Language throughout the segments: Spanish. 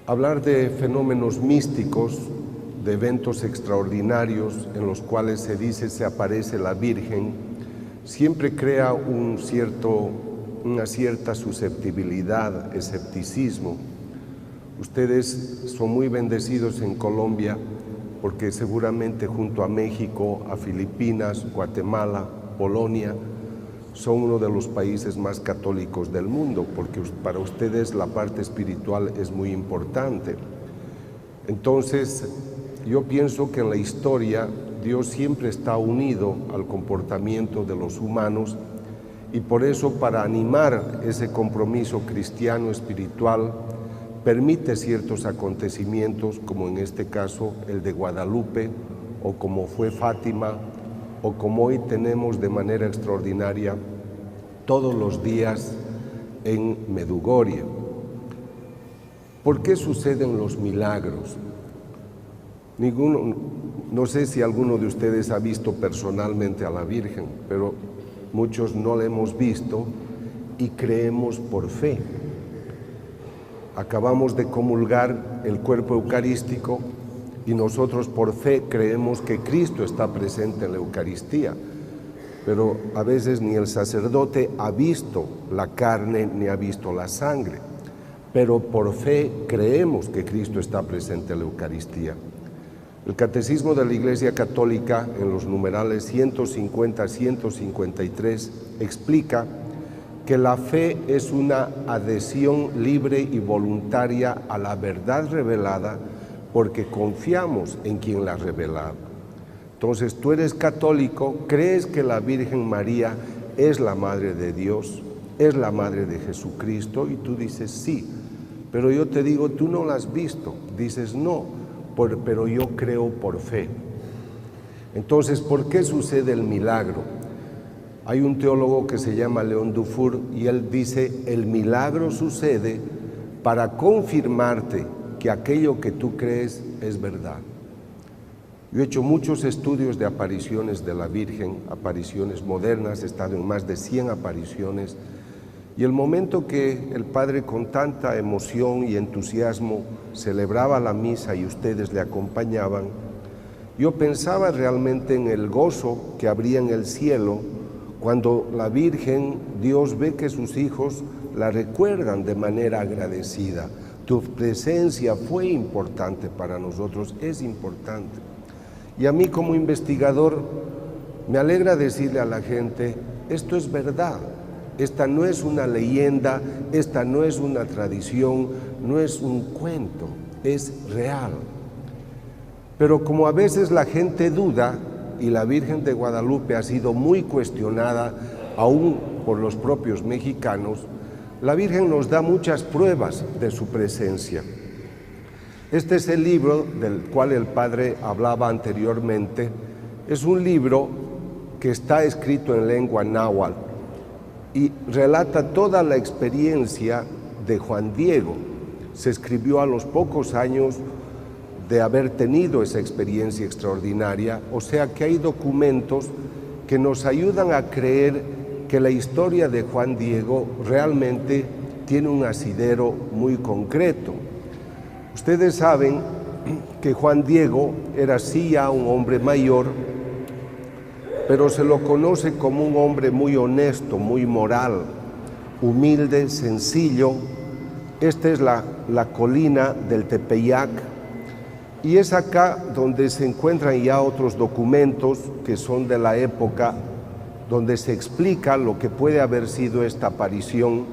Hablar de fenómenos místicos, de eventos extraordinarios en los cuales se dice se aparece la Virgen, siempre crea una cierta susceptibilidad, escepticismo. Ustedes son muy bendecidos en Colombia porque seguramente junto a México, a Filipinas, Guatemala, Polonia, son uno de los países más católicos del mundo, porque para ustedes la parte espiritual es muy importante. Entonces, yo pienso que en la historia Dios siempre está unido al comportamiento de los humanos y por eso, para animar ese compromiso cristiano espiritual, permite ciertos acontecimientos, como en este caso el de Guadalupe, o como fue Fátima, o como hoy tenemos de manera extraordinaria todos los días en Medjugorje. ¿Por qué suceden los milagros? No sé si alguno de ustedes ha visto personalmente a la Virgen, pero muchos no la hemos visto y creemos por fe. Acabamos de comulgar el cuerpo eucarístico y nosotros por fe creemos que Cristo está presente en la Eucaristía, pero a veces ni el sacerdote ha visto la carne ni ha visto la sangre, pero por fe creemos que Cristo está presente en la Eucaristía. El Catecismo de la Iglesia Católica, en los numerales 150-153, explica que la fe es una adhesión libre y voluntaria a la verdad revelada porque confiamos en quien la ha revelado. Entonces, tú eres católico, crees que la Virgen María es la Madre de Dios, es la Madre de Jesucristo, y tú dices sí, pero yo te digo, tú no la has visto. Dices no, pero yo creo por fe. Entonces, ¿por qué sucede el milagro? Hay un teólogo que se llama León Dufour y él dice, el milagro sucede para confirmarte que aquello que tú crees es verdad. Yo he hecho muchos estudios de apariciones de la Virgen, apariciones modernas, he estado en más de 100 apariciones, y el momento que el Padre con tanta emoción y entusiasmo celebraba la misa y ustedes le acompañaban, yo pensaba realmente en el gozo que habría en el cielo cuando la Virgen, Dios ve que sus hijos la recuerdan de manera agradecida. Tu presencia fue importante para nosotros, es importante. Y a mí como investigador me alegra decirle a la gente, esto es verdad, esta no es una leyenda, esta no es una tradición, no es un cuento, es real. Pero como a veces la gente duda, y la Virgen de Guadalupe ha sido muy cuestionada aún por los propios mexicanos, la Virgen nos da muchas pruebas de su presencia. Este es el libro del cual el Padre hablaba anteriormente. Es un libro que está escrito en lengua náhuatl y relata toda la experiencia de Juan Diego. Se escribió a los pocos años de haber tenido esa experiencia extraordinaria, o sea que hay documentos que nos ayudan a creer que la historia de Juan Diego realmente tiene un asidero muy concreto. Ustedes saben que Juan Diego era sí ya un hombre mayor, pero se lo conoce como un hombre muy honesto, muy moral, humilde, sencillo. Esta es la colina del Tepeyac, y es acá donde se encuentran ya otros documentos que son de la época, donde se explica lo que puede haber sido esta aparición.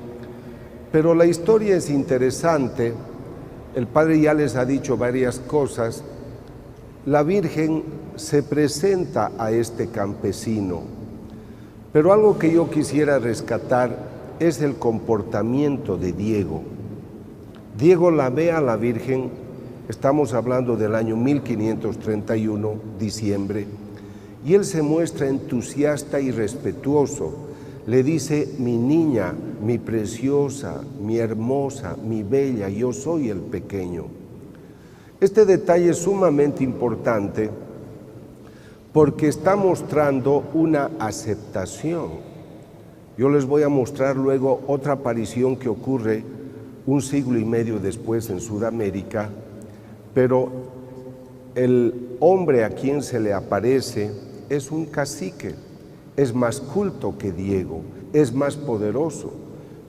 Pero la historia es interesante, el Padre ya les ha dicho varias cosas. La Virgen se presenta a este campesino, pero algo que yo quisiera rescatar es el comportamiento de Diego. Diego la ve a la Virgen. Estamos hablando del año 1531, diciembre, y él se muestra entusiasta y respetuoso. Le dice, mi niña, mi preciosa, mi hermosa, mi bella, yo soy el pequeño. Este detalle es sumamente importante porque está mostrando una aceptación. Yo les voy a mostrar luego otra aparición que ocurre un siglo y medio después en Sudamérica, pero el hombre a quien se le aparece es un cacique, es más culto que Diego, es más poderoso,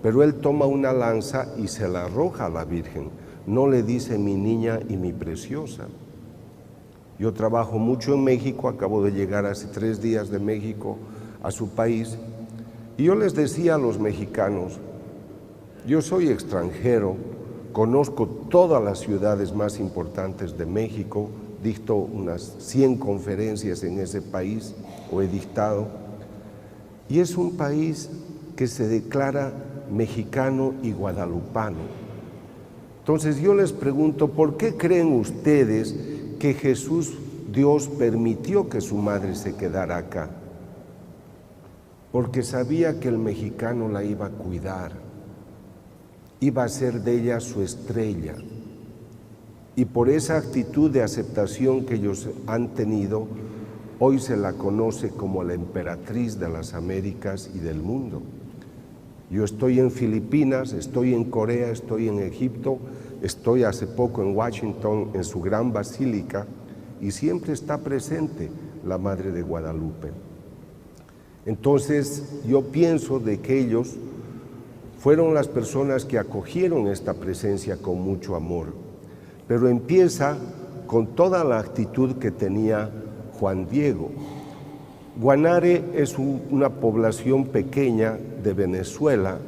pero él toma una lanza y se la arroja a la Virgen, no le dice mi niña y mi preciosa. Yo trabajo mucho en México, acabo de llegar hace 3 días de México a su país, y yo les decía a los mexicanos, yo soy extranjero, conozco todas las ciudades más importantes de México, dicto unas 100 conferencias en ese país, o he dictado, y es un país que se declara mexicano y guadalupano. Entonces yo les pregunto, ¿por qué creen ustedes que Jesús, Dios, permitió que su madre se quedara acá? Porque sabía que el mexicano la iba a cuidar, iba a ser de ella su estrella. Y por esa actitud de aceptación que ellos han tenido, hoy se la conoce como la emperatriz de las Américas y del mundo. Yo estoy en Filipinas, estoy en Corea, estoy en Egipto, estoy hace poco en Washington, en su gran basílica, y siempre está presente la Madre de Guadalupe. Entonces, yo pienso de que ellos fueron las personas que acogieron esta presencia con mucho amor, pero empieza con toda la actitud que tenía Juan Diego. Guanare es una población pequeña de Venezuela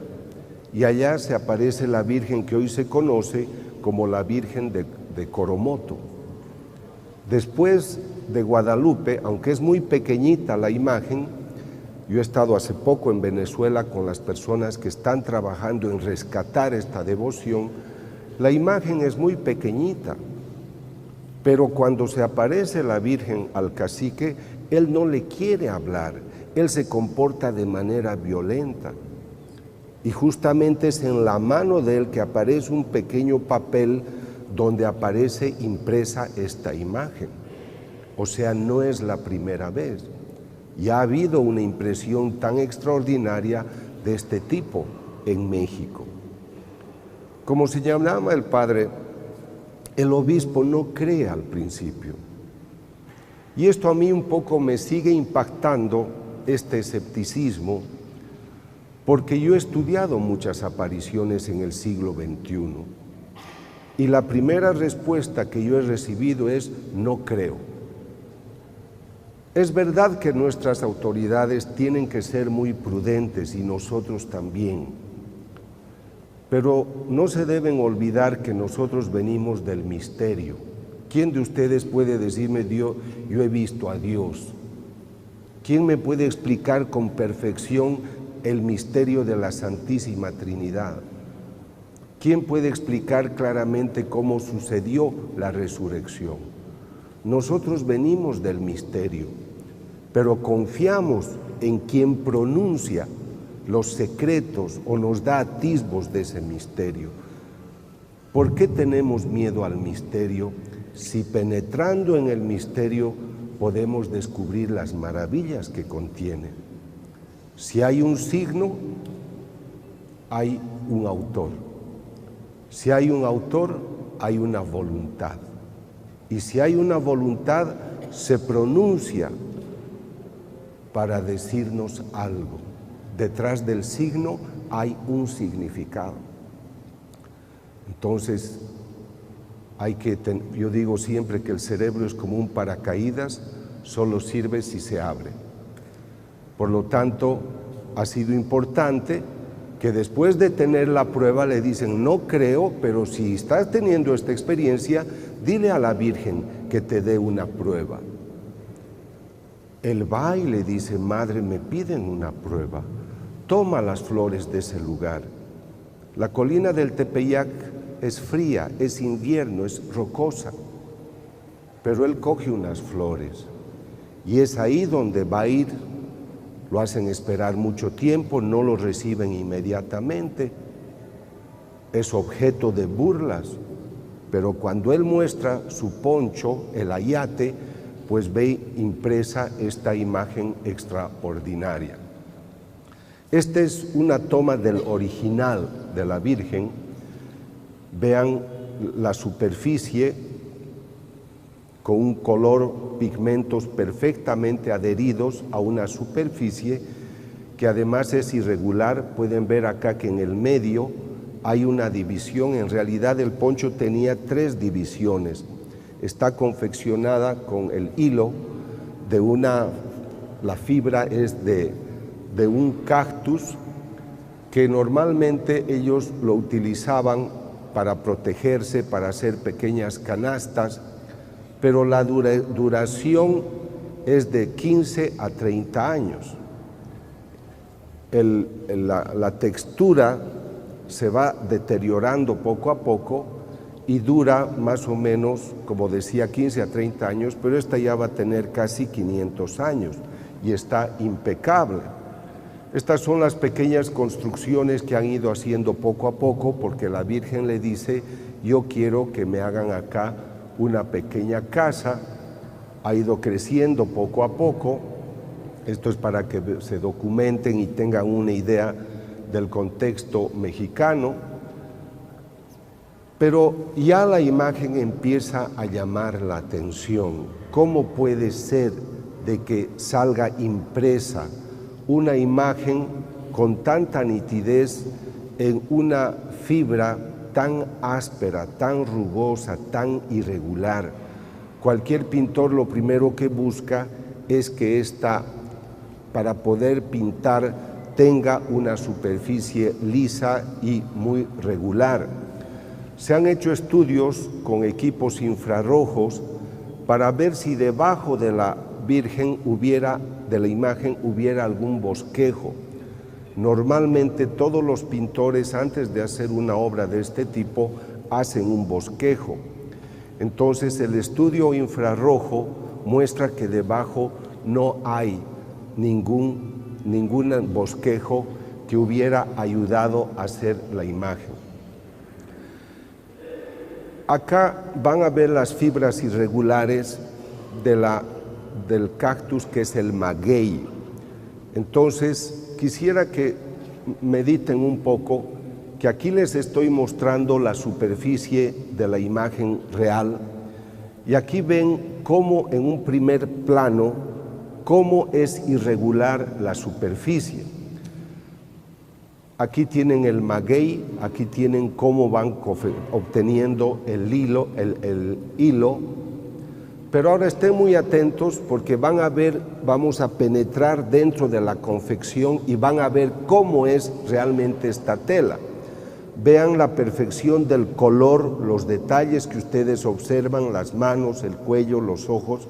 y allá se aparece la Virgen que hoy se conoce como la Virgen de Coromoto. Después de Guadalupe, aunque es muy pequeñita la imagen, yo he estado hace poco en Venezuela con las personas que están trabajando en rescatar esta devoción, la imagen es muy pequeñita, pero cuando se aparece la Virgen al cacique, él no le quiere hablar, él se comporta de manera violenta. Y justamente es en la mano de él que aparece un pequeño papel donde aparece impresa esta imagen. O sea, no es la primera vez. Ya ha habido una impresión tan extraordinaria de este tipo en México. Como señalaba el padre, el obispo no cree al principio. Y esto a mí un poco me sigue impactando, este escepticismo, porque yo he estudiado muchas apariciones en el siglo XXI. Y la primera respuesta que yo he recibido es: no creo. Es verdad que nuestras autoridades tienen que ser muy prudentes y nosotros también, pero no se deben olvidar que nosotros venimos del misterio. ¿Quién de ustedes puede decirme, yo he visto a Dios? ¿Quién me puede explicar con perfección el misterio de la Santísima Trinidad? ¿Quién puede explicar claramente cómo sucedió la resurrección? Nosotros venimos del misterio, pero confiamos en quien pronuncia los secretos o nos da atisbos de ese misterio. ¿Por qué tenemos miedo al misterio si penetrando en el misterio podemos descubrir las maravillas que contiene? Si hay un signo, hay un autor. Si hay un autor, hay una voluntad. Y si hay una voluntad, se pronuncia para decirnos algo. Detrás del signo hay un significado. Entonces, yo digo siempre que el cerebro es como un paracaídas, solo sirve si se abre. Por lo tanto, ha sido importante que después de tener la prueba le dicen, no creo, pero si estás teniendo esta experiencia, dile a la Virgen que te dé una prueba. Él va y le dice, madre, me piden una prueba, toma las flores de ese lugar. La colina del Tepeyac es fría, es invierno, es rocosa, pero él coge unas flores y es ahí donde va a ir. Lo hacen esperar mucho tiempo, no lo reciben inmediatamente, es objeto de burlas, pero cuando él muestra su poncho, el ayate, pues ve impresa esta imagen extraordinaria. Esta es una toma del original de la Virgen, Vean la superficie con un color, pigmentos perfectamente adheridos a una superficie que además es irregular. Pueden ver acá que en el medio hay una división. En realidad el poncho tenía 3 divisiones. Está confeccionada con el hilo de la fibra es de un cactus que normalmente ellos lo utilizaban para protegerse, para hacer pequeñas canastas, pero la duración es de 15 a 30 años. La textura se va deteriorando poco a poco y dura más o menos, como decía, 15 a 30 años, pero esta ya va a tener casi 500 años y está impecable. Estas son las pequeñas construcciones que han ido haciendo poco a poco, porque la Virgen le dice: yo quiero que me hagan acá una pequeña casa. Ha ido creciendo poco a poco. Esto es para que se documenten y tengan una idea del contexto mexicano. Pero ya la imagen empieza a llamar la atención. ¿Cómo puede ser de que salga impresa una imagen con tanta nitidez en una fibra tan áspera, tan rugosa, tan irregular? Cualquier pintor lo primero que busca es que para poder pintar, tenga una superficie lisa y muy regular. Se han hecho estudios con equipos infrarrojos para ver si debajo de la Virgen de la imagen hubiera algún bosquejo. Normalmente todos los pintores, antes de hacer una obra de este tipo, hacen un bosquejo. Entonces el estudio infrarrojo muestra que debajo no hay ningún bosquejo que hubiera ayudado a hacer la imagen. Acá van a ver las fibras irregulares del cactus, que es el maguey. Entonces quisiera que mediten un poco, que aquí les estoy mostrando la superficie de la imagen real, y aquí ven cómo en un primer plano cómo es irregular la superficie. Aquí tienen el maguey, aquí tienen cómo van obteniendo el hilo, pero ahora estén muy atentos porque van a ver, vamos a penetrar dentro de la confección y van a ver cómo es realmente esta tela. Vean la perfección del color, los detalles que ustedes observan, las manos, el cuello, los ojos,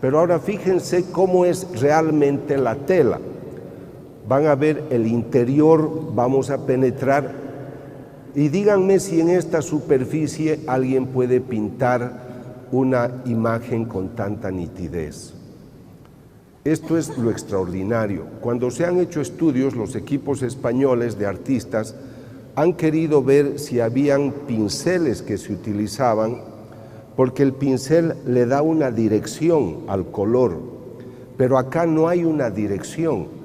pero ahora fíjense cómo es realmente la tela. Van a ver el interior, vamos a penetrar y díganme si en esta superficie alguien puede pintar una imagen con tanta nitidez. Esto es lo extraordinario. Cuando se han hecho estudios, los equipos españoles de artistas han querido ver si habían pinceles que se utilizaban, porque el pincel le da una dirección al color, pero acá no hay una dirección.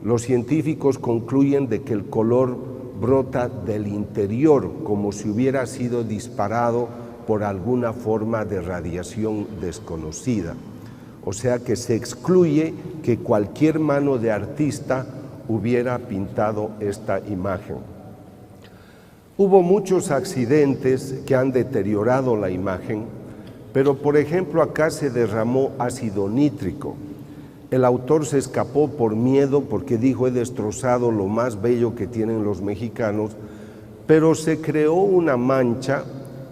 Los científicos concluyen de que el color brota del interior, como si hubiera sido disparado por alguna forma de radiación desconocida. O sea que se excluye que cualquier mano de artista hubiera pintado esta imagen. Hubo muchos accidentes que han deteriorado la imagen, pero por ejemplo acá se derramó ácido nítrico. El autor se escapó por miedo porque dijo: he destrozado lo más bello que tienen los mexicanos, pero se creó una mancha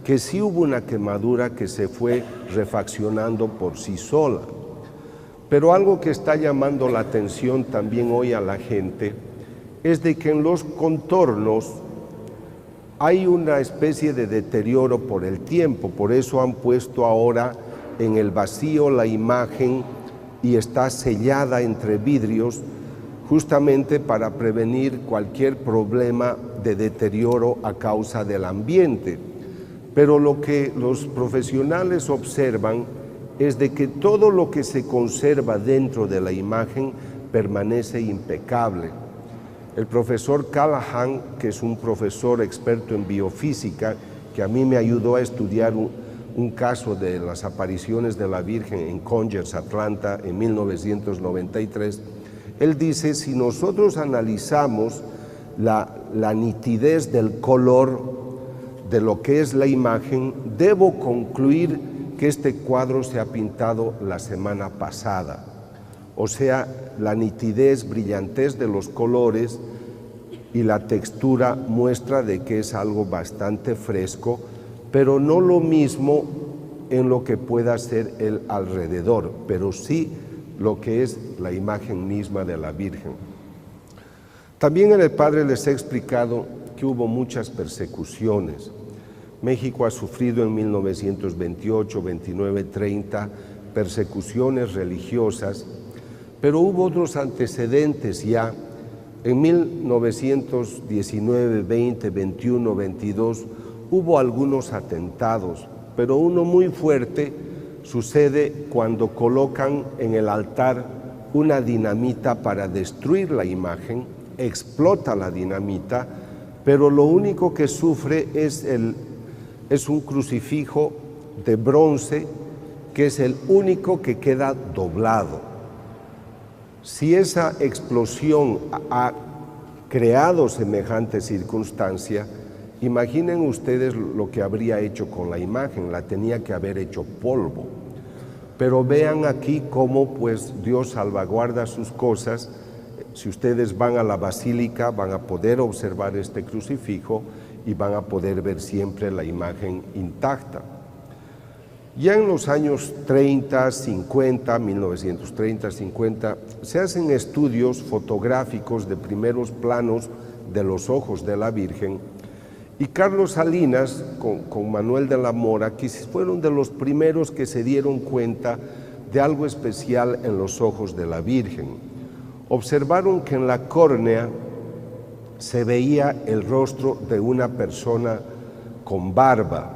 que sí hubo una quemadura que se fue refaccionando por sí sola. Pero algo que está llamando la atención también hoy a la gente es de que en los contornos hay una especie de deterioro por el tiempo. Por eso han puesto ahora en el vacío la imagen y está sellada entre vidrios, justamente para prevenir cualquier problema de deterioro a causa del ambiente. Pero lo que los profesionales observan es de que todo lo que se conserva dentro de la imagen permanece impecable. El profesor Callahan, que es un profesor experto en biofísica, que a mí me ayudó a estudiar un caso de las apariciones de la Virgen en Conyers, Atlanta, en 1993, él dice, si nosotros analizamos la nitidez del color de lo que es la imagen, debo concluir que este cuadro se ha pintado la semana pasada. O sea, la nitidez, brillantez de los colores y la textura muestra de que es algo bastante fresco, pero no lo mismo en lo que pueda ser el alrededor, pero sí lo que es la imagen misma de la Virgen. También el Padre les ha explicado que hubo muchas persecuciones. México ha sufrido en 1928, 29, 30 persecuciones religiosas, pero hubo otros antecedentes ya. En 1919, 20, 21, 22 hubo algunos atentados, pero uno muy fuerte sucede cuando colocan en el altar una dinamita para destruir la imagen, explota la dinamita, pero lo único que sufre es un crucifijo de bronce que es el único que queda doblado. Si esa explosión ha creado semejante circunstancia, imaginen ustedes lo que habría hecho con la imagen, la tenía que haber hecho polvo. Pero vean aquí cómo pues Dios salvaguarda sus cosas. Si ustedes van a la basílica van a poder observar este crucifijo y van a poder ver siempre la imagen intacta. Ya en los años 30, 50, 1930, 50, se hacen estudios fotográficos de primeros planos de los ojos de la Virgen, y Carlos Salinas con Manuel de la Mora, que fueron de los primeros que se dieron cuenta de algo especial en los ojos de la Virgen. Observaron que en la córnea se veía el rostro de una persona con barba.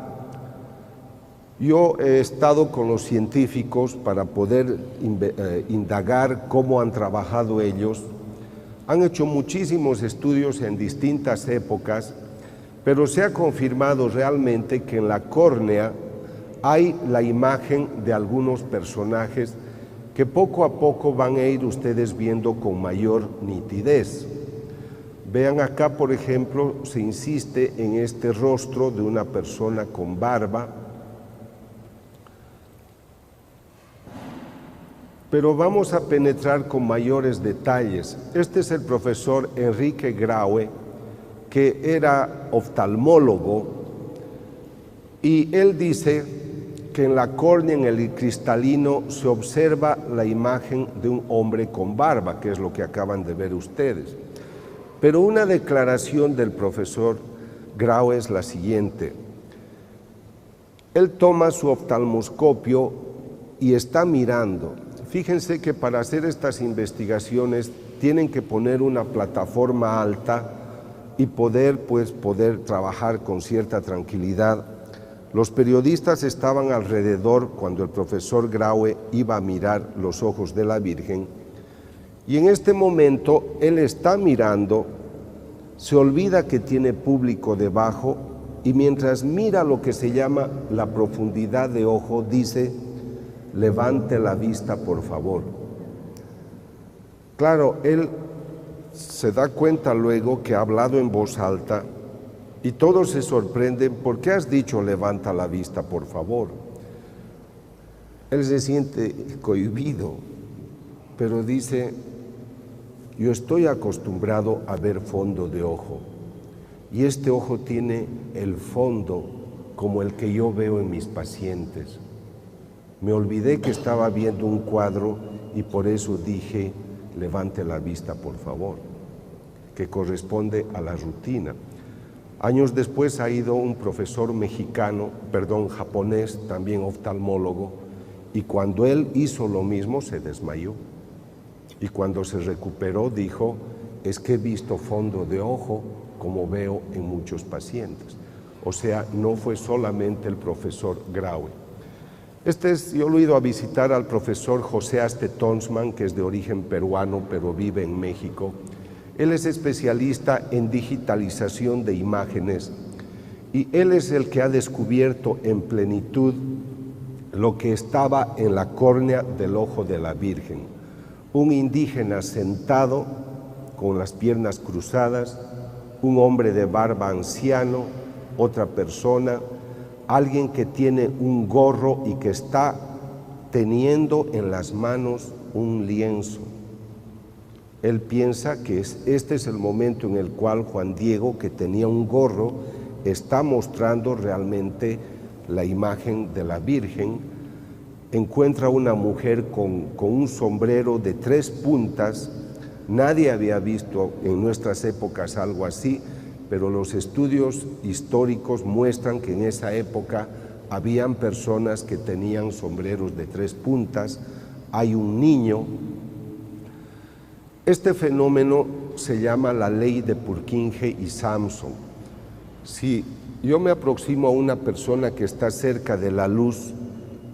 Yo he estado con los científicos para poder indagar cómo han trabajado ellos. Han hecho muchísimos estudios en distintas épocas, pero se ha confirmado realmente que en la córnea hay la imagen de algunos personajes que poco a poco van a ir ustedes viendo con mayor nitidez. Vean acá, por ejemplo, se insiste en este rostro de una persona con barba, pero vamos a penetrar con mayores detalles. Este es el profesor Enrique Graue, que era oftalmólogo, y él dice que en la córnea, en el cristalino, se observa la imagen de un hombre con barba, que es lo que acaban de ver ustedes. Pero una declaración del profesor Graue es la siguiente. Él toma su oftalmoscopio y está mirando. Fíjense que para hacer estas investigaciones tienen que poner una plataforma alta y poder trabajar con cierta tranquilidad. Los periodistas estaban alrededor cuando el profesor Graue iba a mirar los ojos de la Virgen, y en este momento él está mirando, se olvida que tiene público debajo, y mientras mira lo que se llama la profundidad de ojo, dice: levante la vista, por favor. Claro, él se da cuenta luego que ha hablado en voz alta y todos se sorprenden. ¿Por qué has dicho levanta la vista, por favor? Él se siente cohibido, pero dice: yo estoy acostumbrado a ver fondo de ojo, y este ojo tiene el fondo como el que yo veo en mis pacientes. Me olvidé que estaba viendo un cuadro y por eso dije: levante la vista, por favor, que corresponde a la rutina. Años después ha ido un profesor japonés, también oftalmólogo, y cuando él hizo lo mismo se desmayó. Y cuando se recuperó dijo: es que he visto fondo de ojo como veo en muchos pacientes. O sea, no fue solamente el profesor Graue. Yo lo he ido a visitar al profesor José Aste Tonsman, que es de origen peruano, pero vive en México. Él es especialista en digitalización de imágenes y él es el que ha descubierto en plenitud lo que estaba en la córnea del ojo de la Virgen. Un indígena sentado con las piernas cruzadas, un hombre de barba anciano, otra persona, alguien que tiene un gorro y que está teniendo en las manos un lienzo. Él piensa que este es el momento en el cual Juan Diego, que tenía un gorro, está mostrando realmente la imagen de la Virgen. Encuentra una mujer con un sombrero de 3 puntas. Nadie había visto en nuestras épocas algo así, pero los estudios históricos muestran que en esa época habían personas que tenían sombreros de 3 puntas. Hay un niño. Este fenómeno se llama la ley de Purkinje y Samson. Si yo me aproximo a una persona que está cerca de la luz,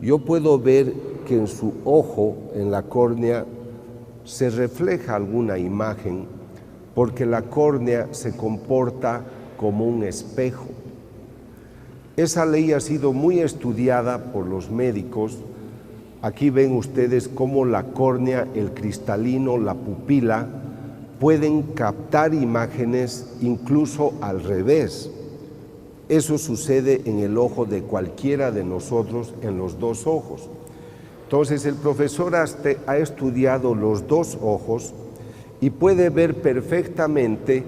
yo puedo ver que en su ojo, en la córnea, se refleja alguna imagen, porque la córnea se comporta como un espejo. Esa ley ha sido muy estudiada por los médicos. Aquí ven ustedes cómo la córnea, el cristalino, la pupila, pueden captar imágenes incluso al revés. Eso sucede en el ojo de cualquiera de nosotros, en los 2 ojos. Entonces el profesor Aste ha estudiado los 2 ojos y puede ver perfectamente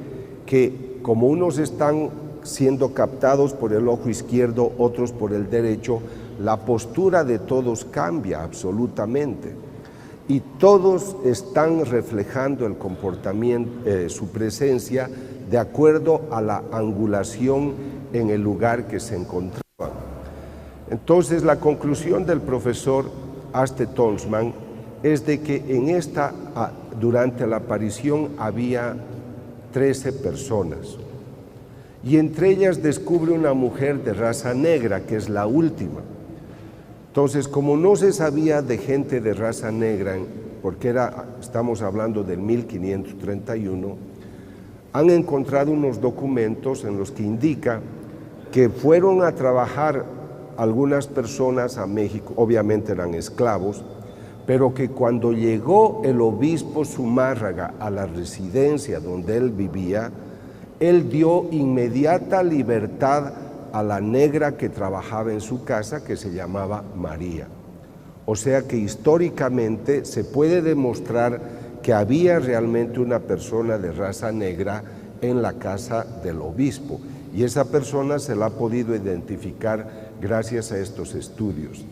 que como unos están siendo captados por el ojo izquierdo, otros por el derecho, la postura de todos cambia absolutamente y todos están reflejando el comportamiento, su presencia de acuerdo a la angulación en el lugar que se encontraban. Entonces la conclusión del profesor Aste Tonsmann es de que durante la aparición había 13 personas y entre ellas descubre una mujer de raza negra, que es la última. Entonces, como no se sabía de gente de raza negra, porque estamos hablando del 1531, han encontrado unos documentos en los que indica que fueron a trabajar algunas personas a México, obviamente eran esclavos, pero que cuando llegó el obispo Zumárraga a la residencia donde él vivía, él dio inmediata libertad a la negra que trabajaba en su casa, que se llamaba María. O sea que históricamente se puede demostrar que había realmente una persona de raza negra en la casa del obispo, y esa persona se la ha podido identificar gracias a estos estudios.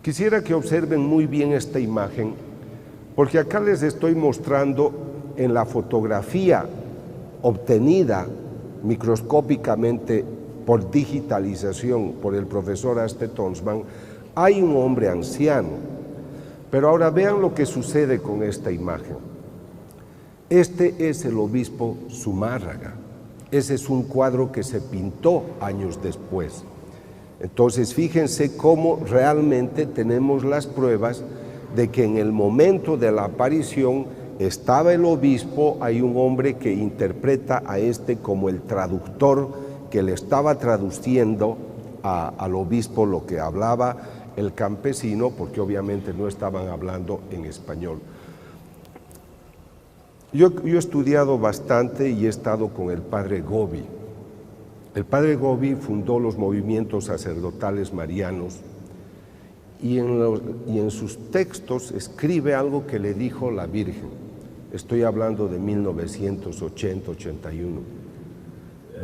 Quisiera que observen muy bien esta imagen, porque acá les estoy mostrando en la fotografía obtenida microscópicamente por digitalización por el profesor Aste Tonsmann, hay un hombre anciano. Pero ahora vean lo que sucede con esta imagen. Este es el obispo Zumárraga. Ese es un cuadro que se pintó años después. Entonces fíjense cómo realmente tenemos las pruebas de que en el momento de la aparición estaba el obispo, hay un hombre que interpreta a este como el traductor que le estaba traduciendo al obispo lo que hablaba el campesino, porque obviamente no estaban hablando en español. Yo he estudiado bastante y he estado con el padre Gobi. El padre Gobi fundó los movimientos sacerdotales marianos y en sus textos escribe algo que le dijo la Virgen. Estoy hablando de 1980-81.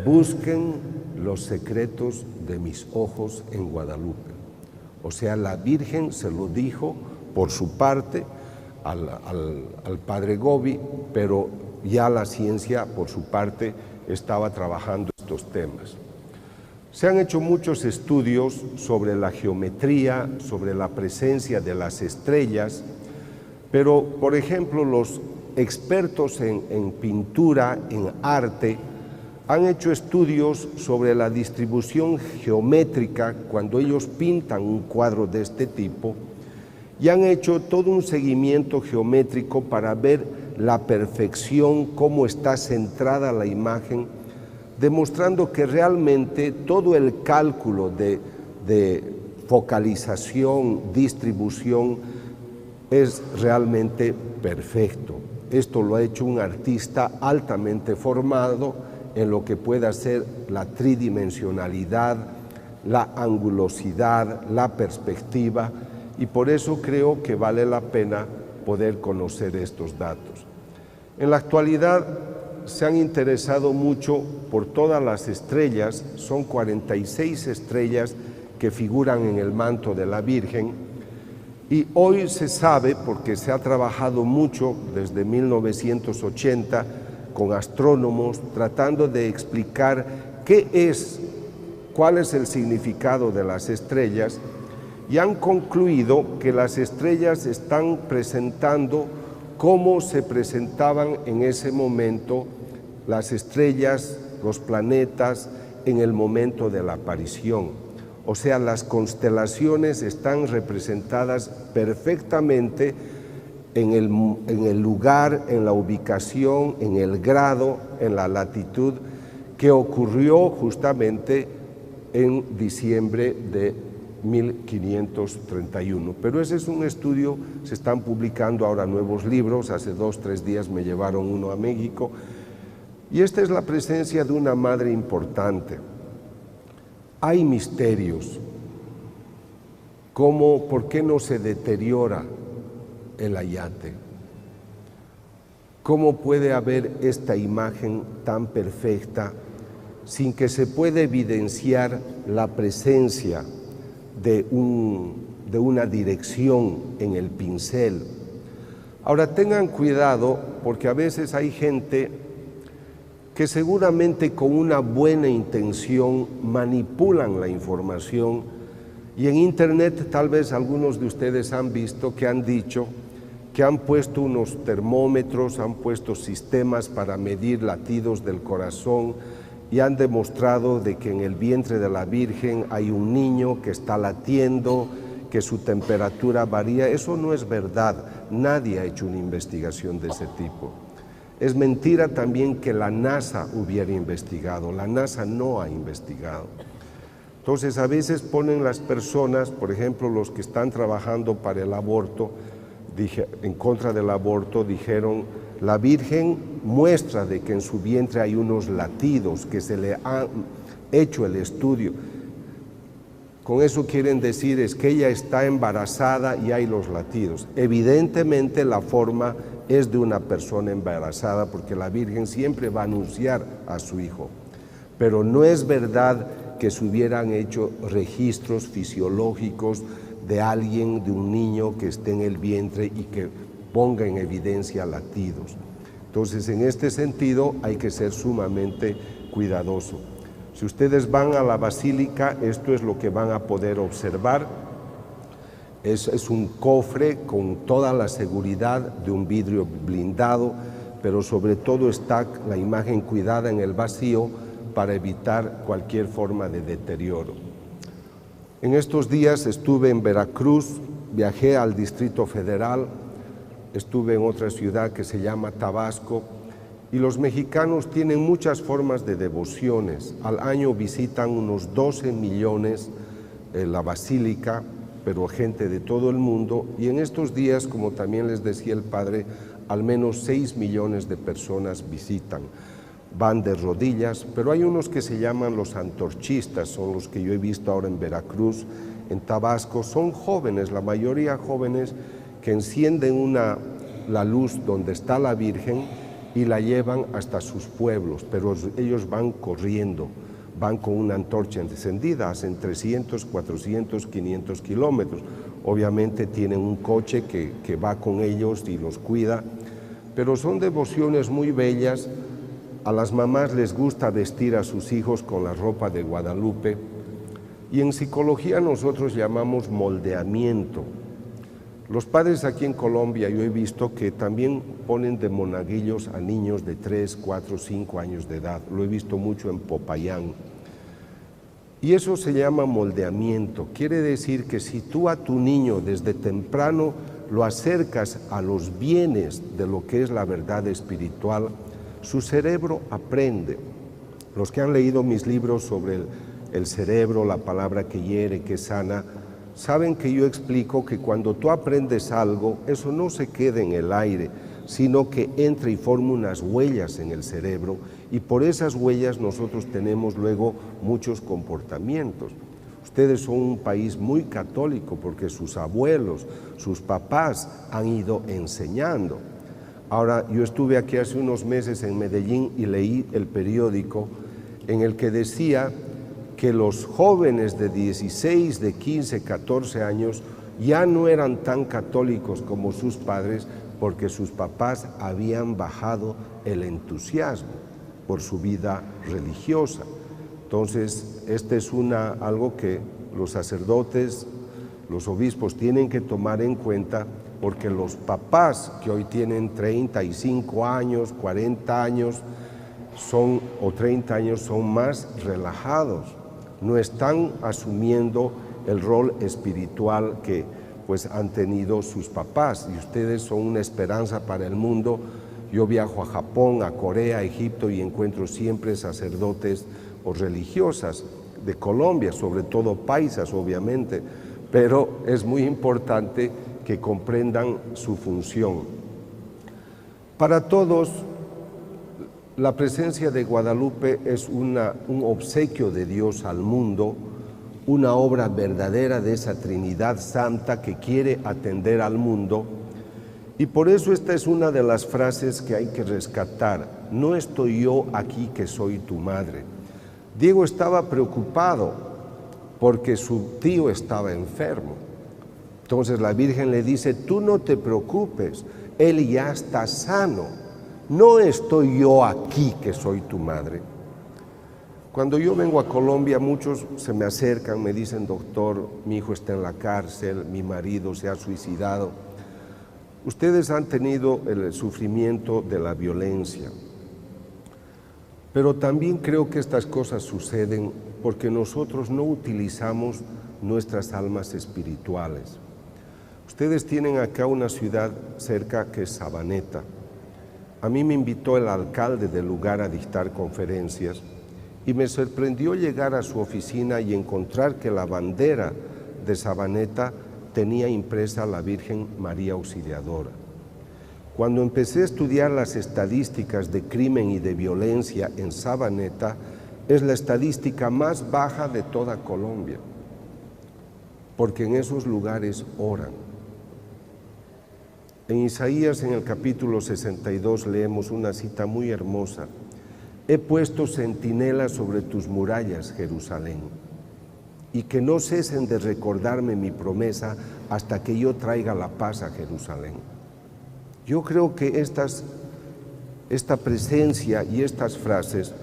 Busquen los secretos de mis ojos en Guadalupe. O sea, la Virgen se lo dijo por su parte al padre Gobi, pero ya la ciencia por su parte estaba trabajando estos temas. Se han hecho muchos estudios sobre la geometría, sobre la presencia de las estrellas, pero por ejemplo los expertos en pintura, en arte, han hecho estudios sobre la distribución geométrica cuando ellos pintan un cuadro de este tipo, y han hecho todo un seguimiento geométrico para ver la perfección, cómo está centrada la imagen, demostrando que realmente todo el cálculo de focalización, distribución, es realmente perfecto. Esto lo ha hecho un artista altamente formado en lo que pueda ser la tridimensionalidad, la angulosidad, la perspectiva, y por eso creo que vale la pena poder conocer estos datos. En la actualidad se han interesado mucho por todas las estrellas, son 46 estrellas que figuran en el manto de la Virgen, y hoy se sabe, porque se ha trabajado mucho desde 1980 con astrónomos, tratando de explicar cuál es el significado de las estrellas, y han concluido que las estrellas están presentando cómo se presentaban en ese momento las estrellas, los planetas, en el momento de la aparición. O sea, las constelaciones están representadas perfectamente en el lugar, en la ubicación, en el grado, en la latitud, que ocurrió justamente en diciembre de 1531. Pero ese es un estudio, se están publicando ahora nuevos libros, hace 2 o 3 días me llevaron uno a México, y esta es la presencia de una madre importante. Hay misterios, como por qué no se deteriora el ayate, cómo puede haber esta imagen tan perfecta sin que se pueda evidenciar la presencia de una dirección en el pincel. Ahora tengan cuidado, porque a veces hay gente que seguramente con una buena intención manipulan la información, y en internet tal vez algunos de ustedes han visto que han dicho que han puesto unos termómetros, han puesto sistemas para medir latidos del corazón y han demostrado de que en el vientre de la Virgen hay un niño que está latiendo, que su temperatura varía. Eso no es verdad, nadie ha hecho una investigación de ese tipo. Es mentira también que la NASA hubiera investigado, la NASA no ha investigado. Entonces a veces ponen las personas, por ejemplo los que están trabajando para el aborto, en contra del aborto, dijeron, la Virgen muestra de que en su vientre hay unos latidos, que se le ha hecho el estudio. Con eso quieren decir es que ella está embarazada y hay los latidos. Evidentemente la forma es de una persona embarazada, porque la Virgen siempre va a anunciar a su hijo. Pero no es verdad que se hubieran hecho registros fisiológicos de alguien, de un niño que esté en el vientre y que ponga en evidencia latidos. Entonces, en este sentido hay que ser sumamente cuidadoso. Si ustedes van a la basílica, esto es lo que van a poder observar. Es un cofre con toda la seguridad de un vidrio blindado, pero sobre todo está la imagen cuidada en el vacío para evitar cualquier forma de deterioro. En estos días estuve en Veracruz, viajé al Distrito Federal, estuve en otra ciudad que se llama Tabasco, y los mexicanos tienen muchas formas de devociones. Al año visitan unos 12 millones la basílica, pero gente de todo el mundo, y en estos días, como también les decía el padre, al menos 6 millones de personas visitan. Van de rodillas, pero hay unos que se llaman los antorchistas, son los que yo he visto ahora en Veracruz, en Tabasco, son jóvenes, la mayoría jóvenes, que encienden la luz donde está la Virgen y la llevan hasta sus pueblos, pero ellos van corriendo, van con una antorcha encendida, hacen 300, 400, 500 kilómetros. Obviamente tienen un coche que va con ellos y los cuida, pero son devociones muy bellas. A las mamás les gusta vestir a sus hijos con la ropa de Guadalupe, y en psicología nosotros llamamos moldeamiento. Los padres aquí en Colombia yo he visto que también ponen de monaguillos a niños de 3, 4, 5 años de edad. Lo he visto mucho en Popayán. Y eso se llama moldeamiento. Quiere decir que si tú a tu niño desde temprano lo acercas a los bienes de lo que es la verdad espiritual, su cerebro aprende. Los que han leído mis libros sobre el cerebro, la palabra que hiere, que sana, saben que yo explico que cuando tú aprendes algo, eso no se queda en el aire, sino que entra y forma unas huellas en el cerebro, y por esas huellas nosotros tenemos luego muchos comportamientos. Ustedes son un país muy católico porque sus abuelos, sus papás han ido enseñando. Ahora, yo estuve aquí hace unos meses en Medellín y leí el periódico en el que decía que los jóvenes de 16, de 15, 14 años ya no eran tan católicos como sus padres porque sus papás habían bajado el entusiasmo por su vida religiosa. Entonces, este es algo que los sacerdotes, los obispos tienen que tomar en cuenta, porque los papás que hoy tienen 35 años, 40 años o 30 años son más relajados, no están asumiendo el rol espiritual que pues han tenido sus papás, y ustedes son una esperanza para el mundo. Yo viajo a Japón, a Corea, a Egipto y encuentro siempre sacerdotes o religiosas de Colombia, sobre todo paisas obviamente, pero es muy importante que comprendan su función. Para todos, la presencia de Guadalupe es un obsequio de Dios al mundo, una obra verdadera de esa Trinidad Santa que quiere atender al mundo, y por eso esta es una de las frases que hay que rescatar: no estoy yo aquí que soy tu madre. Diego estaba preocupado porque su tío estaba enfermo. Entonces la Virgen le dice: tú no te preocupes, él ya está sano. No estoy yo aquí que soy tu madre. Cuando yo vengo a Colombia, muchos se me acercan, me dicen: doctor, mi hijo está en la cárcel, mi marido se ha suicidado. Ustedes han tenido el sufrimiento de la violencia, pero también creo que estas cosas suceden porque nosotros no utilizamos nuestras almas espirituales. Ustedes tienen acá una ciudad cerca que es Sabaneta. A mí me invitó el alcalde del lugar a dictar conferencias y me sorprendió llegar a su oficina y encontrar que la bandera de Sabaneta tenía impresa la Virgen María Auxiliadora. Cuando empecé a estudiar las estadísticas de crimen y de violencia en Sabaneta, es la estadística más baja de toda Colombia, porque en esos lugares oran. En Isaías, en el capítulo 62, leemos una cita muy hermosa: he puesto centinelas sobre tus murallas, Jerusalén, y que no cesen de recordarme mi promesa hasta que yo traiga la paz a Jerusalén. Yo creo que esta presencia y estas frases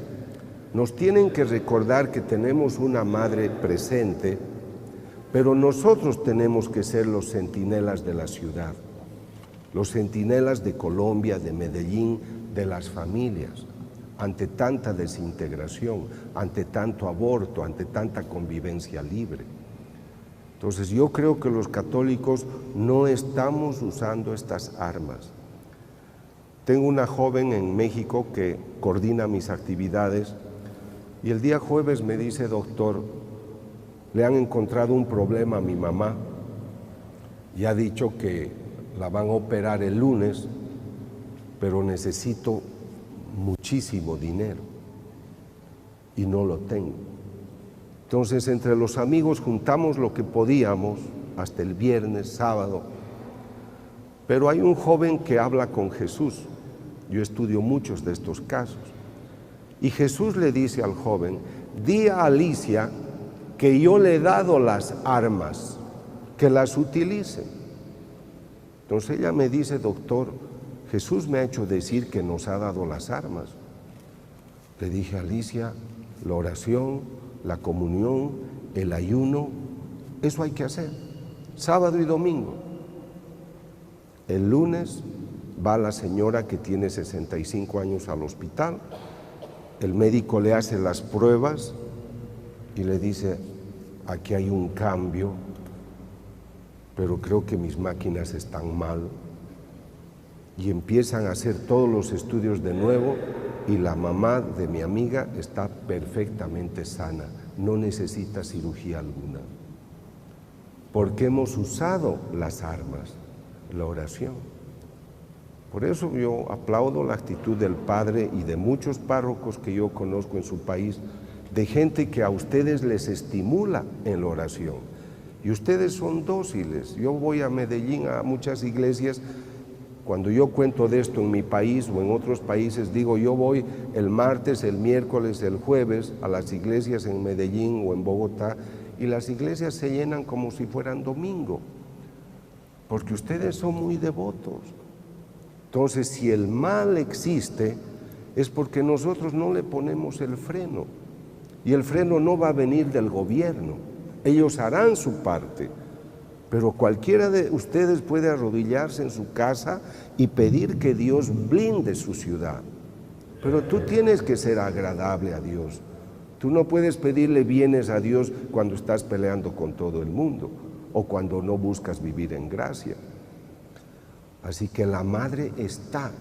nos tienen que recordar que tenemos una madre presente, pero nosotros tenemos que ser los centinelas de la ciudad, los centinelas de Colombia, de Medellín, de las familias, ante tanta desintegración, ante tanto aborto, ante tanta convivencia libre. Entonces yo creo que los católicos no estamos usando estas armas. Tengo una joven en México que coordina mis actividades y el día jueves me dice: doctor, le han encontrado un problema a mi mamá y ha dicho que la van a operar el lunes, pero necesito muchísimo dinero y no lo tengo. Entonces, entre los amigos juntamos lo que podíamos hasta el viernes, sábado, pero hay un joven que habla con Jesús. Yo estudio muchos de estos casos y Jesús le dice al joven: di a Alicia que yo le he dado las armas, que las utilice. Entonces ella me dice: doctor, Jesús me ha hecho decir que nos ha dado las armas. Le dije: Alicia, la oración, la comunión, el ayuno, eso hay que hacer, sábado y domingo. El lunes va la señora que tiene 65 años al hospital, el médico le hace las pruebas y le dice: aquí hay un cambio, pero creo que mis máquinas están mal. Y empiezan a hacer todos los estudios de nuevo y la mamá de mi amiga está perfectamente sana, no necesita cirugía alguna, porque hemos usado las armas, la oración. Por eso yo aplaudo la actitud del Padre y de muchos párrocos que yo conozco en su país, de gente que a ustedes les estimula en la oración. Y ustedes son dóciles. Yo voy a Medellín, a muchas iglesias. Cuando yo cuento de esto en mi país o en otros países, digo, yo voy el martes, el miércoles, el jueves a las iglesias en Medellín o en Bogotá, y las iglesias se llenan como si fueran domingo, porque ustedes son muy devotos. Entonces, si el mal existe, es porque nosotros no le ponemos el freno, y el freno no va a venir del gobierno. Ellos harán su parte, pero cualquiera de ustedes puede arrodillarse en su casa y pedir que Dios blinde su ciudad. Pero tú tienes que ser agradable a Dios. Tú no puedes pedirle bienes a Dios cuando estás peleando con todo el mundo o cuando no buscas vivir en gracia. Así que la Madre está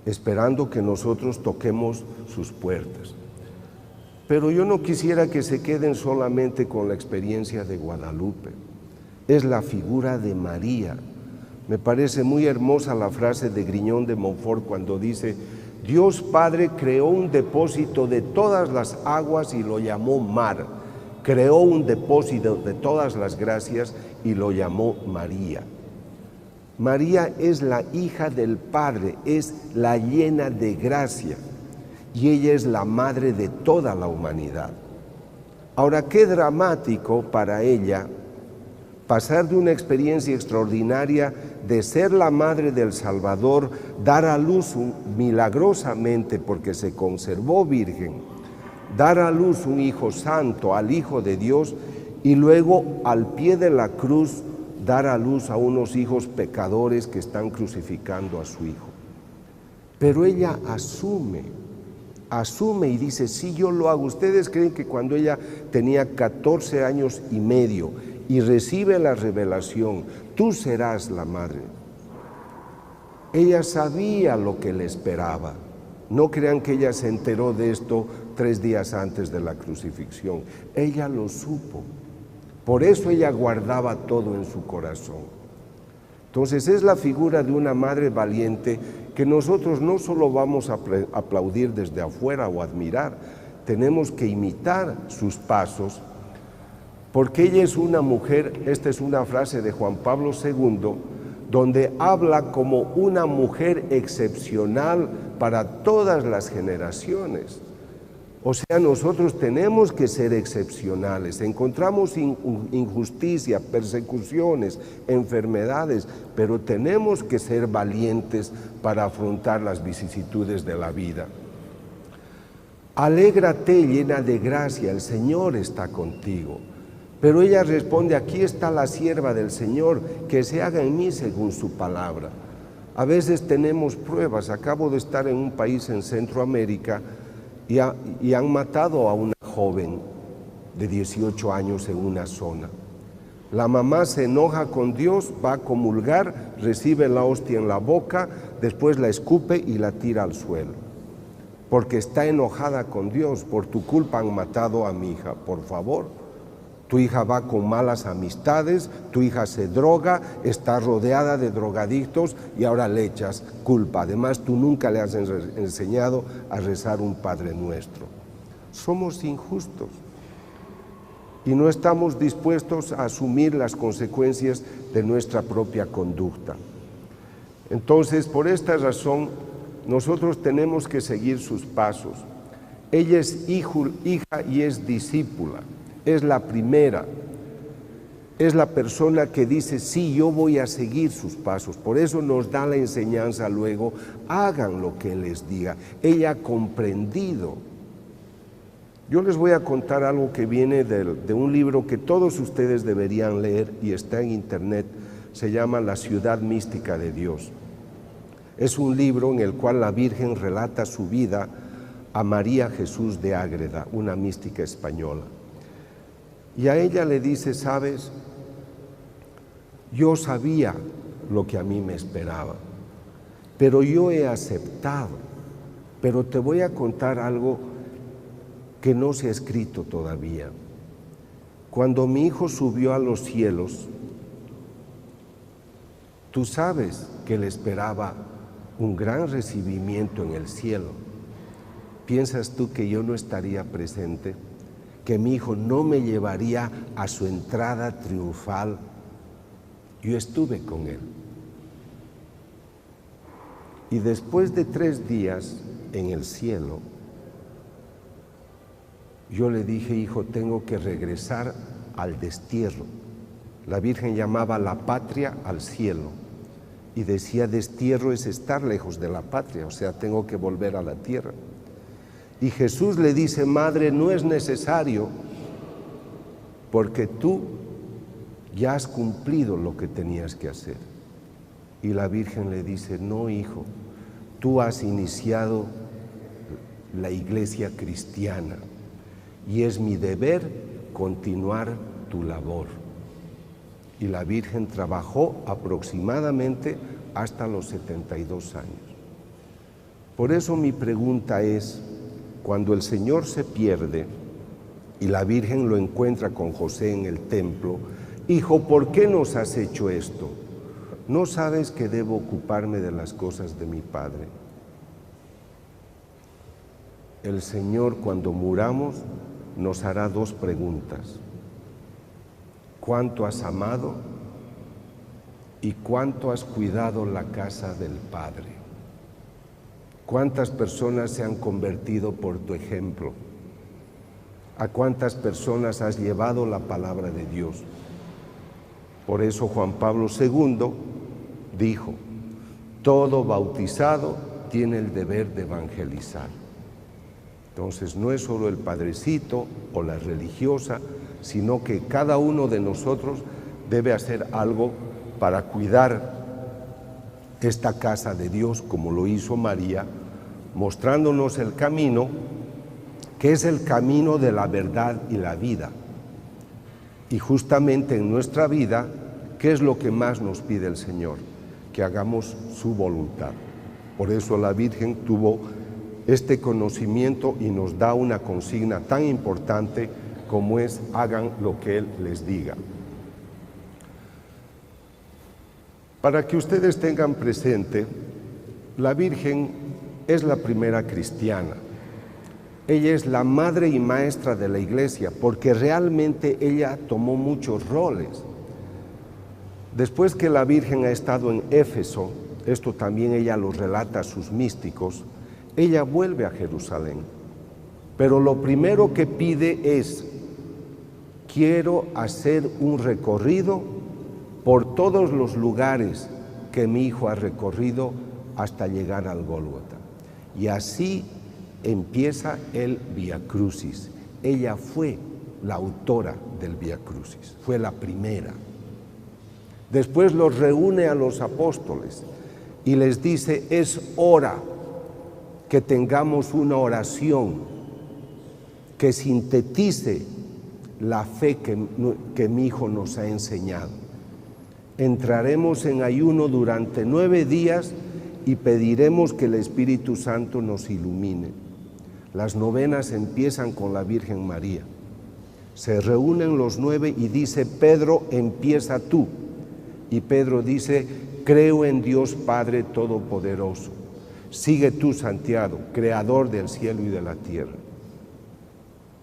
esperando que nosotros toquemos sus puertas. Pero yo no quisiera que se queden solamente con la experiencia de Guadalupe. Es la figura de María. Me parece muy hermosa la frase de Grignon de Montfort cuando dice: Dios Padre creó un depósito de todas las aguas y lo llamó mar. Creó un depósito de todas las gracias y lo llamó María. María es la hija del Padre, es la llena de gracia, y ella es la madre de toda la humanidad. Ahora, qué dramático para ella pasar de una experiencia extraordinaria de ser la madre del Salvador, dar a luz milagrosamente porque se conservó virgen, dar a luz un hijo santo, al Hijo de Dios, y luego al pie de la cruz dar a luz a unos hijos pecadores que están crucificando a su hijo. Pero ella asume y dice: sí, yo lo hago. ¿Ustedes creen que cuando ella tenía 14 años y medio y recibe la revelación, tú serás la madre? Ella sabía lo que le esperaba. No crean que ella se enteró de esto 3 días antes de la crucifixión. Ella lo supo. Por eso ella guardaba todo en su corazón. Entonces es la figura de una madre valiente que nosotros no solo vamos a aplaudir desde afuera o admirar, tenemos que imitar sus pasos, porque ella es una mujer. Esta es una frase de Juan Pablo II, donde habla como una mujer excepcional para todas las generaciones. O sea, nosotros tenemos que ser excepcionales. Encontramos injusticia, persecuciones, enfermedades, pero tenemos que ser valientes para afrontar las vicisitudes de la vida. Alégrate, llena de gracia, el Señor está contigo. Pero ella responde: aquí está la sierva del Señor, que se haga en mí según su palabra. A veces tenemos pruebas. Acabo de estar en un país en Centroamérica y han matado a una joven de 18 años en una zona. La mamá se enoja con Dios, va a comulgar, recibe la hostia en la boca, después la escupe y la tira al suelo, porque está enojada con Dios. Por tu culpa han matado a mi hija. Por favor, tu hija va con malas amistades, tu hija se droga, está rodeada de drogadictos y ahora le echas culpa. Además, tú nunca le has enseñado a rezar un Padre Nuestro. Somos injustos y no estamos dispuestos a asumir las consecuencias de nuestra propia conducta. Entonces, por esta razón, nosotros tenemos que seguir sus pasos. Ella es hija y es discípula. Es la primera, es la persona que dice: sí, yo voy a seguir sus pasos. Por eso nos da la enseñanza luego: hagan lo que Él les diga. Ella ha comprendido. Yo les voy a contar algo que viene de un libro que todos ustedes deberían leer y está en internet. Se llama La ciudad mística de Dios. Es un libro en el cual la Virgen relata su vida a María Jesús de Ágreda, una mística española. Y a ella le dice: sabes, yo sabía lo que a mí me esperaba, pero yo he aceptado Pero te voy a contar algo que no se ha escrito todavía. Cuando mi hijo subió a los cielos, tú sabes que le esperaba un gran recibimiento en el cielo. ¿Piensas tú que yo no estaría presente? ¿Que mi hijo no me llevaría a su entrada triunfal? Yo estuve con él. Y después de 3 días en el cielo, yo le dije, hijo, tengo que regresar al destierro. La Virgen llamaba la patria al cielo y decía, destierro es estar lejos de la patria, o sea, tengo que volver a la tierra. Y Jesús le dice, madre, no es necesario, porque tú ya has cumplido lo que tenías que hacer. Y la Virgen le dice, no, hijo, tú has iniciado la iglesia cristiana y es mi deber continuar tu labor. Y la Virgen trabajó aproximadamente hasta los 72 años. Por eso mi pregunta es, cuando el Señor se pierde y la Virgen lo encuentra con José en el templo, hijo, ¿por qué nos has hecho esto? ¿No sabes que debo ocuparme de las cosas de mi Padre? El Señor, cuando muramos, nos hará 2 preguntas. ¿Cuánto has amado y cuánto has cuidado la casa del Padre? ¿Cuántas personas se han convertido por tu ejemplo? ¿A cuántas personas has llevado la palabra de Dios? Por eso Juan Pablo II dijo, todo bautizado tiene el deber de evangelizar. Entonces no es solo el padrecito o la religiosa, sino que cada uno de nosotros debe hacer algo para cuidar esta casa de Dios, como lo hizo María, mostrándonos el camino, que es el camino de la verdad y la vida. Y justamente en nuestra vida, ¿qué es lo que más nos pide el Señor? Que hagamos su voluntad. Por eso la Virgen tuvo este conocimiento y nos da una consigna tan importante como es, hagan lo que Él les diga. Para que ustedes tengan presente, la Virgen es la primera cristiana. Ella es la madre y maestra de la Iglesia, porque realmente ella tomó muchos roles. Después que la Virgen ha estado en Éfeso, esto también ella lo relata a sus místicos, ella vuelve a Jerusalén. Pero lo primero que pide es, quiero hacer un recorrido por todos los lugares que mi hijo ha recorrido hasta llegar al Gólgota. Y así empieza el Vía Crucis. Ella fue la autora del Vía Crucis, fue la primera. Después los reúne a los apóstoles y les dice, es hora que tengamos una oración que sintetice la fe que mi hijo nos ha enseñado. Entraremos en ayuno durante 9 días y pediremos que el Espíritu Santo nos ilumine. Las novenas empiezan con la Virgen María. Se reúnen los 9 y dice, Pedro, empieza tú. Y Pedro dice, creo en Dios Padre Todopoderoso. Sigue tú, Santiago, creador del cielo y de la tierra.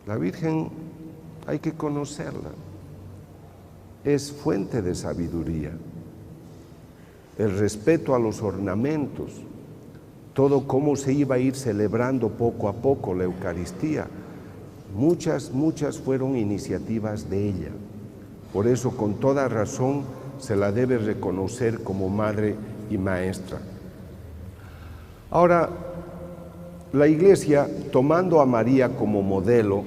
La Virgen hay que conocerla. Es fuente de sabiduría. El respeto a los ornamentos, todo cómo se iba a ir celebrando poco a poco la Eucaristía. Muchas fueron iniciativas de ella. Por eso, con toda razón, se la debe reconocer como madre y maestra. Ahora, la Iglesia, tomando a María como modelo,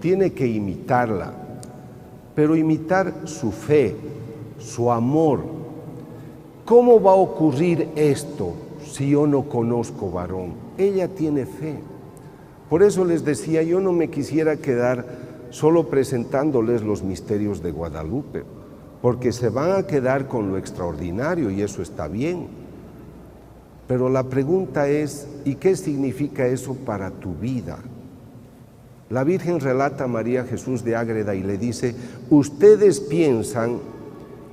tiene que imitarla, pero imitar su fe, su amor. ¿Cómo va a ocurrir esto si yo no conozco varón? Ella tiene fe. Por eso les decía, yo no me quisiera quedar solo presentándoles los misterios de Guadalupe, porque se van a quedar con lo extraordinario y eso está bien. Pero la pregunta es, ¿y qué significa eso para tu vida? La Virgen relata a María Jesús de Ágreda y le dice, ustedes piensan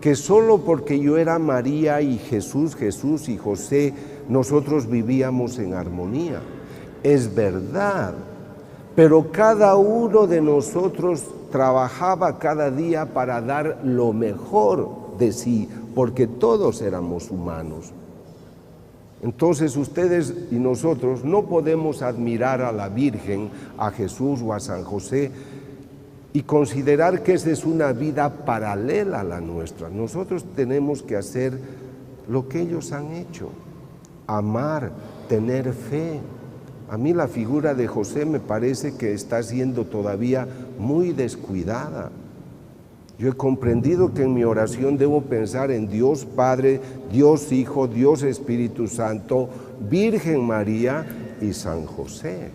que solo porque yo era María y Jesús y José, nosotros vivíamos en armonía. Es verdad, pero cada uno de nosotros trabajaba cada día para dar lo mejor de sí, porque todos éramos humanos. Entonces ustedes y nosotros no podemos admirar a la Virgen, a Jesús o a San José y considerar que esa es una vida paralela a la nuestra. Nosotros tenemos que hacer lo que ellos han hecho, amar, tener fe. A mí la figura de José me parece que está siendo todavía muy descuidada. Yo he comprendido que en mi oración debo pensar en Dios Padre, Dios Hijo, Dios Espíritu Santo, Virgen María y San José.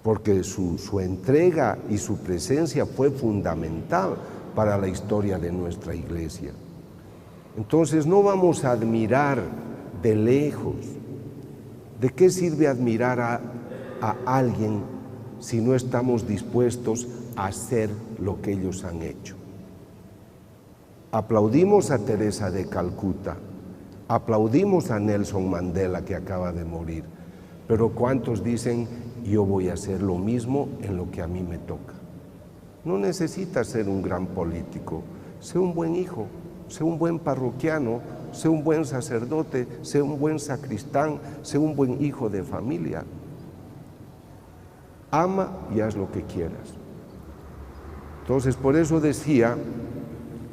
Porque su entrega y su presencia fue fundamental para la historia de nuestra iglesia. Entonces no vamos a admirar de lejos. ¿De qué sirve admirar a alguien si no estamos dispuestos a hacer lo que ellos han hecho? Aplaudimos a Teresa de Calcuta, aplaudimos a Nelson Mandela que acaba de morir, pero ¿cuántos dicen yo voy a hacer lo mismo en lo que a mí me toca? No necesitas ser un gran político, sé un buen hijo, sé un buen parroquiano, sé un buen sacerdote, sé un buen sacristán, sé un buen hijo de familia. Ama y haz lo que quieras. Entonces, por eso decía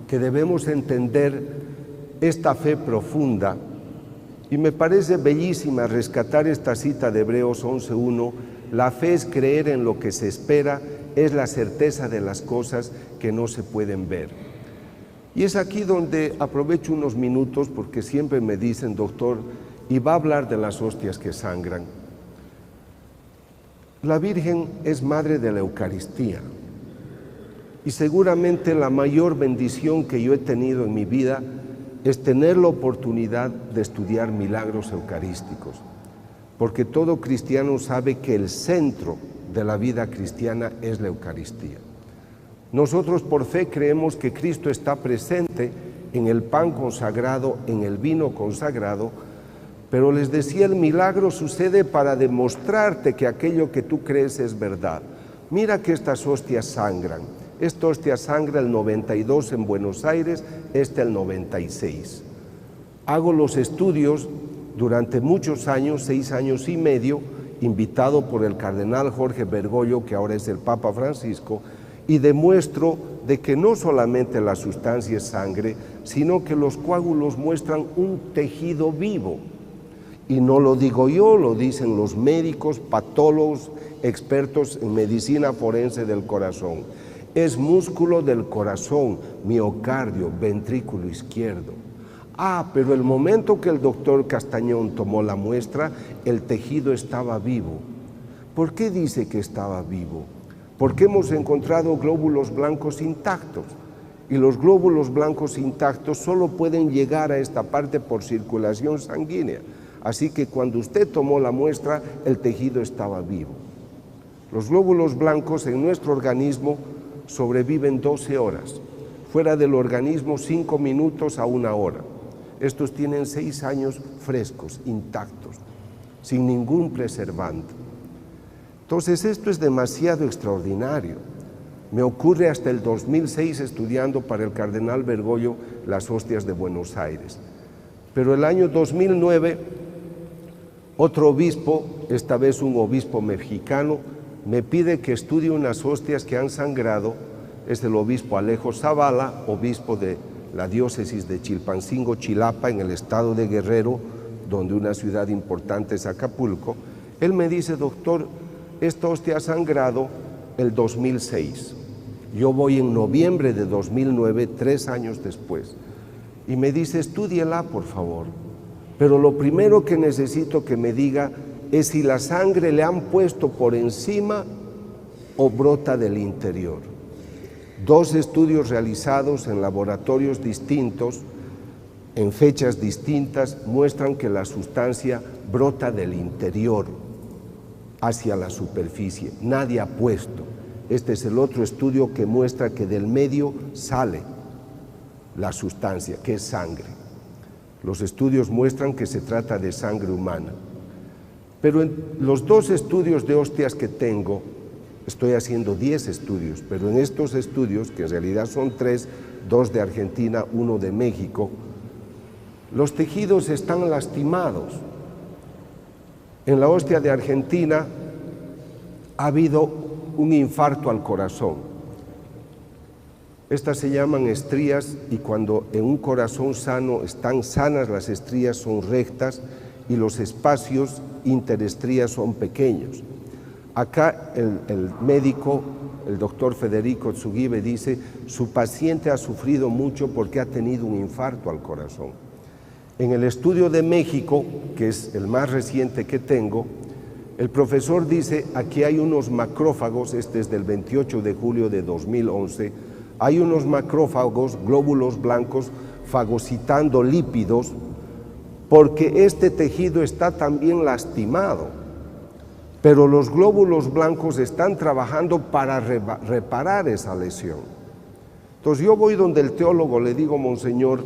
que debemos entender esta fe profunda, y me parece bellísima rescatar esta cita de Hebreos 11:1, la fe es creer en lo que se espera, es la certeza de las cosas que no se pueden ver. Y es aquí donde aprovecho unos minutos, porque siempre me dicen, doctor, y va a hablar de las hostias que sangran. La Virgen es madre de la Eucaristía, y seguramente la mayor bendición que yo he tenido en mi vida es tener la oportunidad de estudiar milagros eucarísticos, porque todo cristiano sabe que el centro de la vida cristiana es la Eucaristía. Nosotros por fe creemos que Cristo está presente en el pan consagrado, en el vino consagrado, pero les decía, el milagro sucede para demostrarte que aquello que tú crees es verdad. Mira que estas hostias sangran. Esta hostia sangra el 92 en Buenos Aires, esta el 96. Hago los estudios durante muchos años, 6 años y medio, invitado por el cardenal Jorge Bergoglio, que ahora es el Papa Francisco, y demuestro de que no solamente la sustancia es sangre, sino que los coágulos muestran un tejido vivo. Y no lo digo yo, lo dicen los médicos, patólogos, expertos en medicina forense del corazón. Es músculo del corazón, miocardio, ventrículo izquierdo. Pero el momento que el doctor Castañón tomó la muestra, el tejido estaba vivo. ¿Por qué dice que estaba vivo? Porque hemos encontrado glóbulos blancos intactos, y los glóbulos blancos intactos solo pueden llegar a esta parte por circulación sanguínea. Así que cuando usted tomó la muestra, el tejido estaba vivo. Los glóbulos blancos en nuestro organismo sobreviven 12 horas, fuera del organismo 5 minutos a 1 hora. Estos tienen 6 años frescos, intactos, sin ningún preservante. Entonces esto es demasiado extraordinario. Me ocurre hasta el 2006 estudiando para el cardenal Bergoglio las hostias de Buenos Aires. Pero el año 2009, otro obispo, esta vez un obispo mexicano, me pide que estudie unas hostias que han sangrado. Es el obispo Alejo Zavala, obispo de la diócesis de Chilpancingo, Chilapa, en el estado de Guerrero, donde una ciudad importante es Acapulco. Él me dice, doctor, esta hostia ha sangrado el 2006. Yo voy en noviembre de 2009, 3 años después. Y me dice, estúdiela, por favor. Pero lo primero que necesito que me diga es si la sangre le han puesto por encima o brota del interior. 2 estudios realizados en laboratorios distintos en fechas distintas, muestran que la sustancia brota del interior hacia la superficie. Nadie ha puesto. Este es el otro estudio que muestra que del medio sale la sustancia, que es sangre. Los estudios muestran que se trata de sangre humana. Pero en los 2 estudios de hostias que tengo, estoy haciendo 10 estudios, pero en estos estudios, que en realidad son 3, 2 de Argentina, 1 de México, los tejidos están lastimados. En la hostia de Argentina ha habido un infarto al corazón. Estas se llaman estrías y cuando en un corazón sano están sanas, las estrías son rectas y los espacios interestrías son pequeños. Acá el médico, el doctor Federico Tsugibe, dice: su paciente ha sufrido mucho porque ha tenido un infarto al corazón. En el estudio de México, que es el más reciente que tengo, el profesor dice: aquí hay unos macrófagos, este es del 28 de julio de 2011, hay unos macrófagos, glóbulos blancos, fagocitando lípidos, porque este tejido está también lastimado, pero los glóbulos blancos están trabajando para reparar esa lesión. Entonces yo voy donde el teólogo, le digo: monseñor,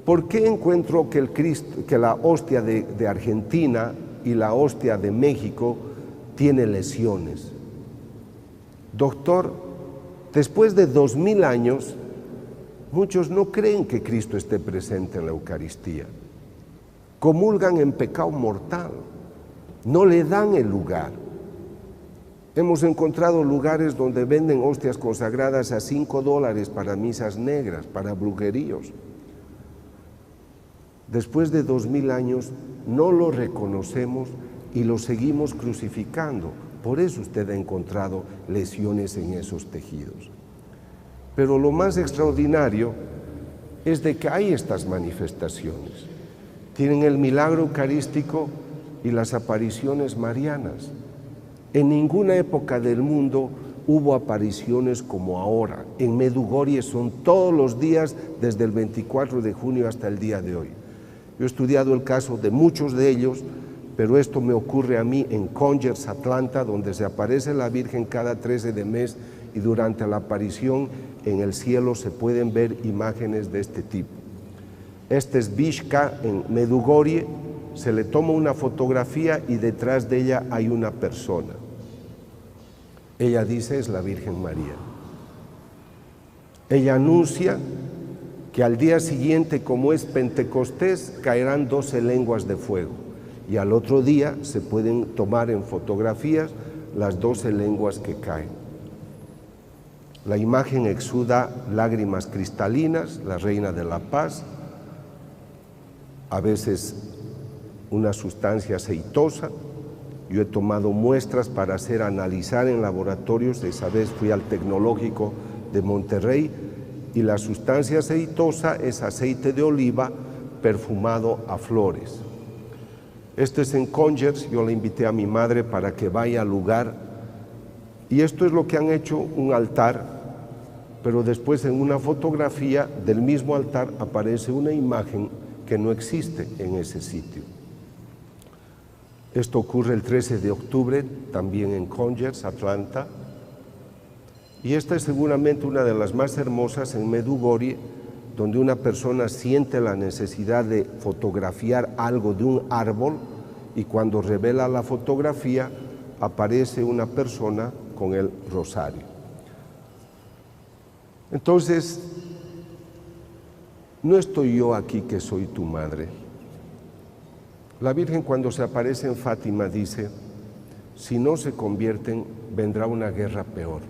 ¿por qué encuentro que la hostia de Argentina y la hostia de México tiene lesiones? Doctor, después de 2000 años, muchos no creen que Cristo esté presente en la Eucaristía. Comulgan en pecado mortal, no le dan el lugar. Hemos encontrado lugares donde venden hostias consagradas a $5 para misas negras, para brujeríos. Después de 2000 años no lo reconocemos y lo seguimos crucificando. Por eso usted ha encontrado lesiones en esos tejidos. Pero lo más extraordinario es de que hay estas manifestaciones. Tienen el milagro eucarístico y las apariciones marianas. En ninguna época del mundo hubo apariciones como ahora. En Medjugorje son todos los días desde el 24 de junio hasta el día de hoy. Yo he estudiado el caso de muchos de ellos, pero esto me ocurre a mí en Congers, Atlanta, donde se aparece la Virgen cada 13 de mes y durante la aparición en el cielo se pueden ver imágenes de este tipo. Este es Vishka en Medjugorje, se le toma una fotografía y detrás de ella hay una persona. Ella dice: es la Virgen María. Ella anuncia que al día siguiente, como es Pentecostés, caerán 12 lenguas de fuego y al otro día se pueden tomar en fotografías las 12 lenguas que caen. La imagen exuda lágrimas cristalinas, la Reina de la Paz, a veces una sustancia aceitosa. Yo he tomado muestras para analizar en laboratorios. Esa vez fui al Tecnológico de Monterrey y la sustancia aceitosa es aceite de oliva perfumado a flores. Esto es en Congers. Yo le invité a mi madre para que vaya al lugar y esto es lo que han hecho, un altar, pero después en una fotografía del mismo altar aparece una imagen que no existe en ese sitio. Esto ocurre el 13 de octubre, también en Congers, Atlanta. Y esta es seguramente una de las más hermosas en Medjugorje, donde una persona siente la necesidad de fotografiar algo de un árbol y cuando revela la fotografía aparece una persona con el rosario. Entonces, no estoy yo aquí que soy tu madre. La Virgen cuando se aparece en Fátima dice: si no se convierten, vendrá una guerra peor.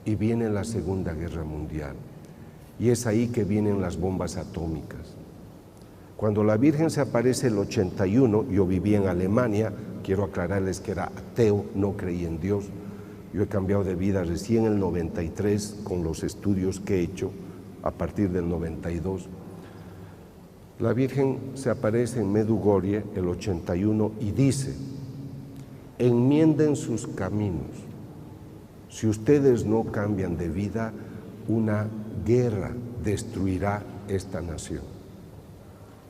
Y viene la Segunda Guerra Mundial. Y es ahí que vienen las bombas atómicas. Cuando la Virgen se aparece el 81, yo viví en Alemania, quiero aclararles que era ateo, no creí en Dios. Yo he cambiado de vida recién en el 93 con los estudios que he hecho a partir del 92. La Virgen se aparece en Medjugorje el 81 y dice: enmienden sus caminos. Si ustedes no cambian de vida, una guerra destruirá esta nación.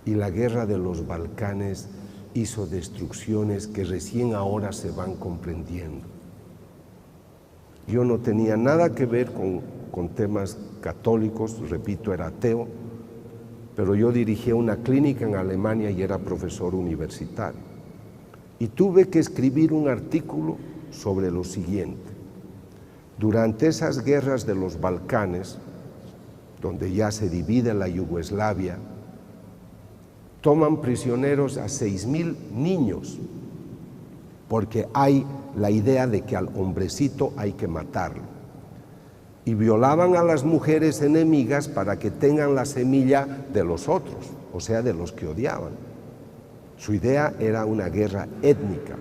Y la guerra de los Balcanes hizo destrucciones que recién ahora se van comprendiendo. Yo no tenía nada que ver con temas católicos, repito, era ateo, pero yo dirigía una clínica en Alemania y era profesor universitario. Y tuve que escribir un artículo sobre lo siguiente. Durante esas guerras de los Balcanes, donde ya se divide la Yugoslavia, toman prisioneros a 6.000 niños, porque hay la idea de que al hombrecito hay que matarlo. Y violaban a las mujeres enemigas para que tengan la semilla de los otros, o sea, de los que odiaban. Su idea era una guerra étnica.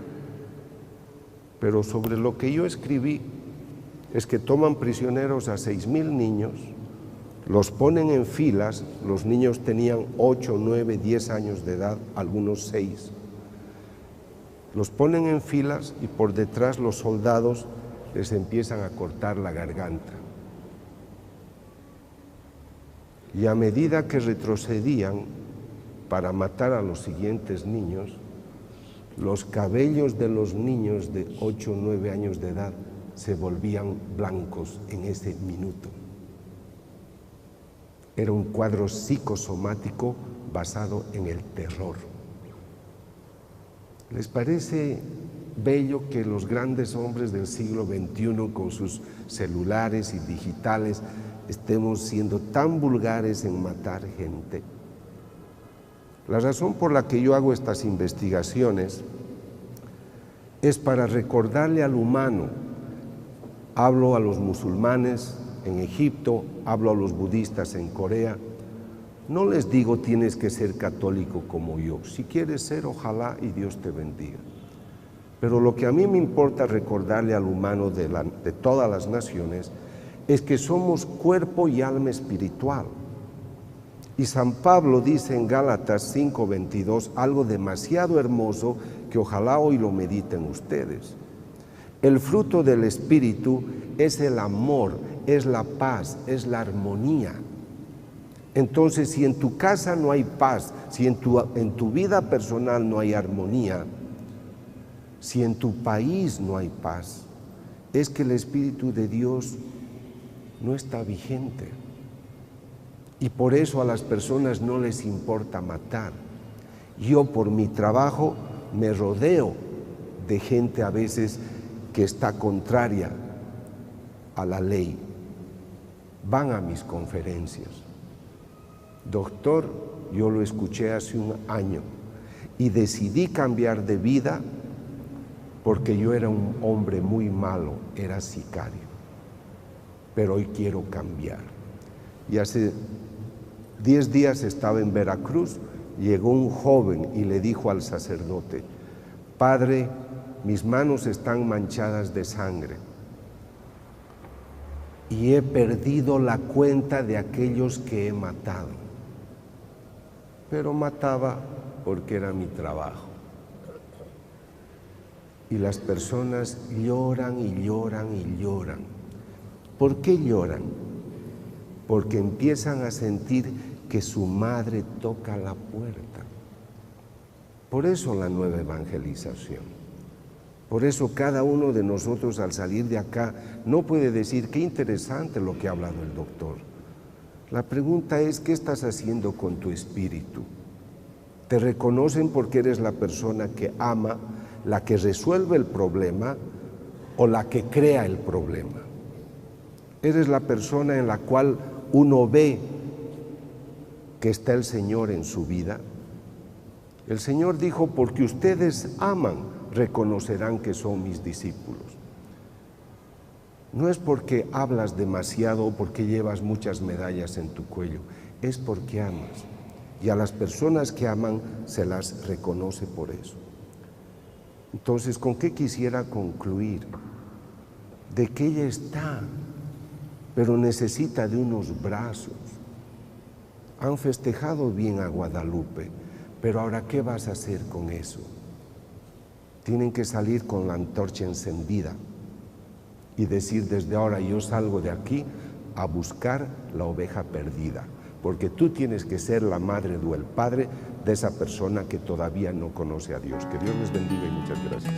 Pero sobre lo que yo escribí es que toman prisioneros a 6.000 niños, los ponen en filas, los niños tenían 8, 9, 10 años de edad, algunos 6. Los ponen en filas y por detrás los soldados les empiezan a cortar la garganta. Y a medida que retrocedían para matar a los siguientes niños, los cabellos de los niños de 8 o 9 años de edad se volvían blancos en ese minuto. Era un cuadro psicosomático basado en el terror. ¿Les parece bello que los grandes hombres del siglo XXI con sus celulares y digitales estemos siendo tan vulgares en matar gente? La razón por la que yo hago estas investigaciones es para recordarle al humano. Hablo a los musulmanes en Egipto, hablo a los budistas en Corea. No les digo tienes que ser católico como yo. Si quieres ser, ojalá y Dios te bendiga. Pero lo que a mí me importa recordarle al humano de todas las naciones es que somos cuerpo y alma espiritual. Y San Pablo dice en Gálatas 5:22 algo demasiado hermoso que ojalá hoy lo mediten ustedes. El fruto del Espíritu es el amor, es la paz, es la armonía. Entonces, si en tu casa no hay paz, si en tu vida personal no hay armonía, si en tu país no hay paz, es que el Espíritu de Dios no está vigente. Y por eso a las personas no les importa matar. Yo por mi trabajo me rodeo de gente a veces que está contraria a la ley. Van a mis conferencias. Doctor, yo lo escuché hace un año y decidí cambiar de vida porque yo era un hombre muy malo, era sicario. Pero hoy quiero cambiar. Y hace 10 días estaba en Veracruz, llegó un joven y le dijo al sacerdote: Padre, mis manos están manchadas de sangre y he perdido la cuenta de aquellos que he matado. Pero mataba porque era mi trabajo. Y las personas lloran y lloran y lloran. ¿Por qué lloran? Porque empiezan a sentir que su madre toca la puerta. Por eso la nueva evangelización. Por eso cada uno de nosotros al salir de acá no puede decir qué interesante lo que ha hablado el doctor. La pregunta es, ¿qué estás haciendo con tu espíritu? ¿Te reconocen porque eres la persona que ama, la que resuelve el problema o la que crea el problema? ¿Eres la persona en la cual uno ve que está el Señor en su vida? El Señor dijo, porque ustedes aman, reconocerán que son mis discípulos. No es porque hablas demasiado o porque llevas muchas medallas en tu cuello, es porque amas. Y a las personas que aman se las reconoce por eso. Entonces, ¿con qué quisiera concluir? De que ella está, pero necesita de unos brazos. Han festejado bien a Guadalupe, pero ahora, ¿qué vas a hacer con eso? Tienen que salir con la antorcha encendida y decir, desde ahora yo salgo de aquí a buscar la oveja perdida, porque tú tienes que ser la madre o el padre de esa persona que todavía no conoce a Dios. Que Dios les bendiga y muchas gracias.